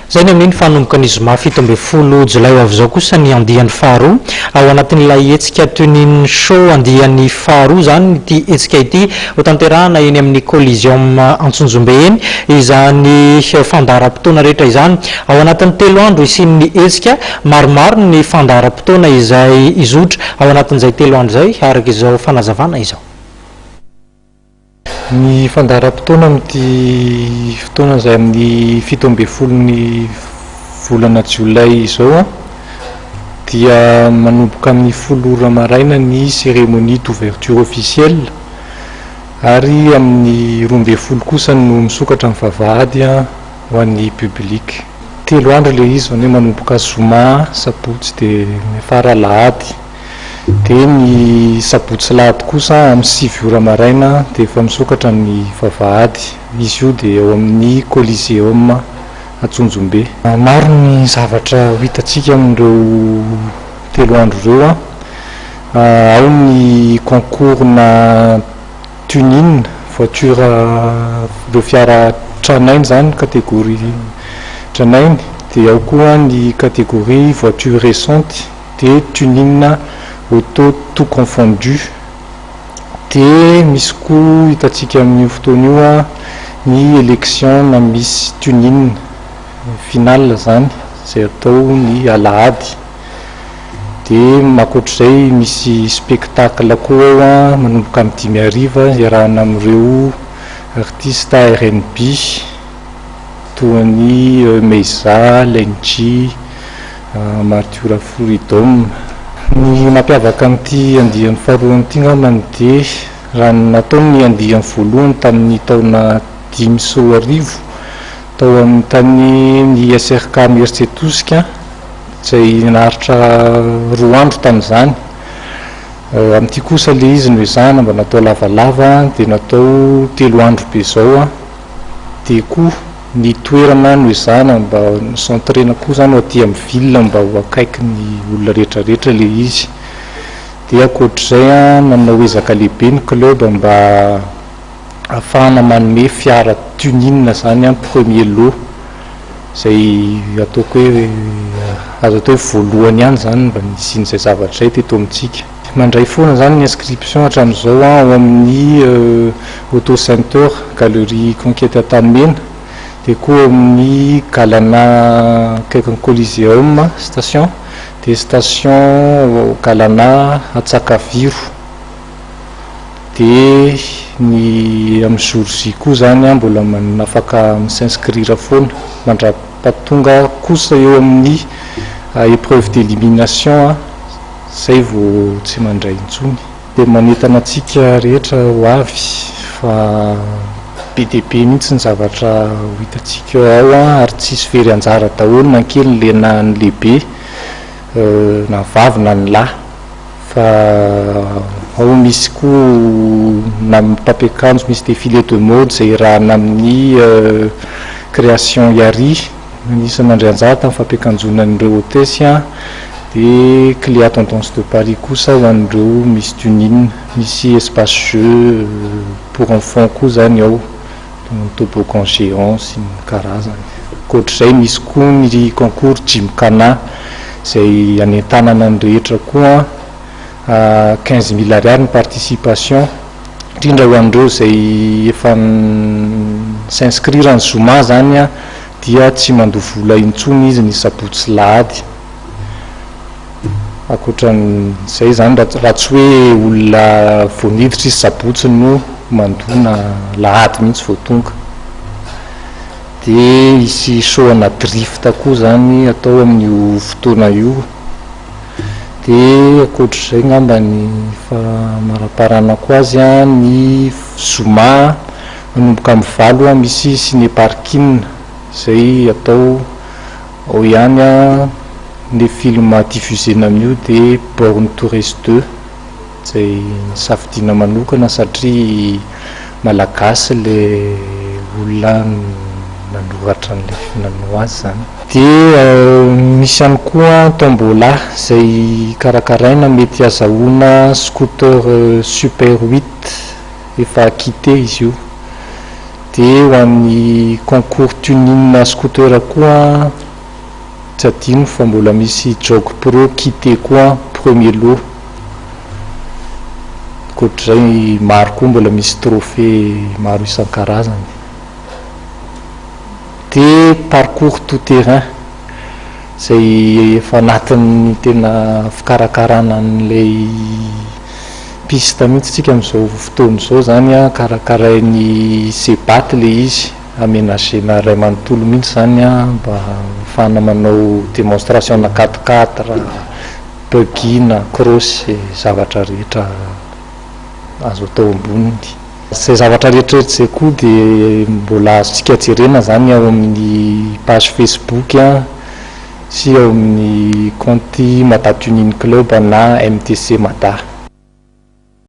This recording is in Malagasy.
zay ny amin'iny fanomboka ny zoma 17 jolay ho avy zao kosa ny andihan'ny faharoa ao anatin'ilay etsika toininy show andihan'ny faharoa zany ity etsika ity ho tanterahana eny amin'ny Coliseum Antsonjombe eny izany fandaharam-potoana rehetra izany ao anatin'ny 3 andro isin'ny etsika maromaro ny fandaharam-potoana izay izotra ao anatin'izay 3 andro zay araka izao fanazavana izao. Ny fandaharam-potoana amin'ity fotoana izay amin'ny 17 volana Jolay izao dia manomboka amin'ny 10 maraina ny cérémonie d'ouverture officielle ary amin'ny 12 kosa no misokatra amin'ny vavahady ho an'ny public. 3 andro ilay izy hoe manomboka zoma, sabotsy dia fara lahady. Dia ny sabotsy lahady kosa amin'ny 7 maraina dia efa misokatra ny vavahady. Izy io dia eo amin'ny Coliseum Antsonjombe. Maro ny zavatra hitantsika amin'ireo 3 andro ireo. Ao ny concours na tuning voiture ireo fiara tranainy zany catégorie tranainy, dia ao koa ny catégorie voiture récente dia tuning auto tout confondu. Dia misy koa hitantsika amin'ny fotoana io ny élection na Miss tuning final zany izay atao ny alahady. Dia makoatr'izay misy spectacle koa manomboka amin'ny 5 iarahana amin'ireo artiste R&B toa ny Meiza, Lenji, Martura Freedom. Ny mampiavaka amin'ity andihan'ny faharoa ity ngambany dia raha natao ny andihan'ny voalohany tamin'ny taona 2010 tao amin'ny tany ny SRK Mieritsetosika izay naharitra 2 andro tamin'izany. Amin'ity kosa ilay izy no izana mba natao lavalava dia natao 3 andro be izao dia koa ny toerana no izana mba centrena koa zany ho aty amin'ny ville mba ho akaiky ny olona rehetrarehetra ilay izy. Dia akoatr'izay manao ezaka lehibe ny club mba ahafahana manome fiara tuning zany premier lot izay ataoko hoe azo atao hoe voalohany ihany zany mba nisian'izay zavatra izay teto amintsika. Mandray foana zany ny inscription hatramin'izao ao amin'ny auto center galerie Conquête Tanimena dia koa amin'ny Galana akaiky ny Coliseum station dia station Galana Atsakaviro. Dia ny amin'ny jour J koa zany mbola afaka misinscrire foana mandra-pahatonga kosa eo amin'ny épreuve d'élimination zay vao tsy mandray intsony. Dia manentana antsika rehetra ho avy fa be dia be mihitsy ny zavatra hitantsika ao ary tsisy very anjara daholo na kely le na ny lehibe na vavy na ny lahy fa ao misy koa na mpampiakanjo misy défilé de mode izay rahana amin'ny création Yari nisy mandray anjara tamin'ny fampiakanjonan'ireo hôtesy dia Cléa Tendance de Paris kosa ho an'ireo misy tuning, misy espace jeu pour enfants koa zany ao toboggan géant sy ny karazany. Akoatr'izay misy koa ny concours Gymkhana izay anentanana ny rehetra koa 15 000 ariary ny participation indrindra ho an'ireo izay efa s'inscrire ny zoma zany dia tsy mandovola intsony izy ny sabotsy lahady. Akoatran'izay zany raha tsy hoe olona voaniditra izy sabotsy no mandona lahady mihitsy vao tonga. Dia isy show-na drift koa zany atao amin'io fotoana io. Dia akoatr'izay ngamba ny maraparana koa azy ny zoma manomboka amin'ny 20 misy ciné-parking izay atao ao ihany les films diffusés amin'io dia Born to Race 2 izay safidina manokana satria malagasy le olona nanoratra n'ilay nanao azy zany. Dia misy ihany koa tombola izay karakaraina mety azahoana scooter super 8 efa quitté izy io. dia ho an'ny concours tuning scooter koa tsy adino fa mbola misy jog pro quitté koa premier lot koatr'izay maro koa mbola misy trophée maro isan-karazany dia parcours tout terrain zay efa anatin'ny tena fikarakarana an'ilay piste mihitsy tsika amin'izao fotoana izao zany a karakarain'ny sebaty le izy aménagena ray manontolo mihitsy zany a mba fana manao démonstration na 4x4 buggy na cross zavatra rehetra azo atao amboniny zay zavatra rehetrarehetra zay koa dia mbola azotsika jerena zany ao amin'ny page Facebook a sy ao amin'ny compte Mada Tuning Club na MTC Mada.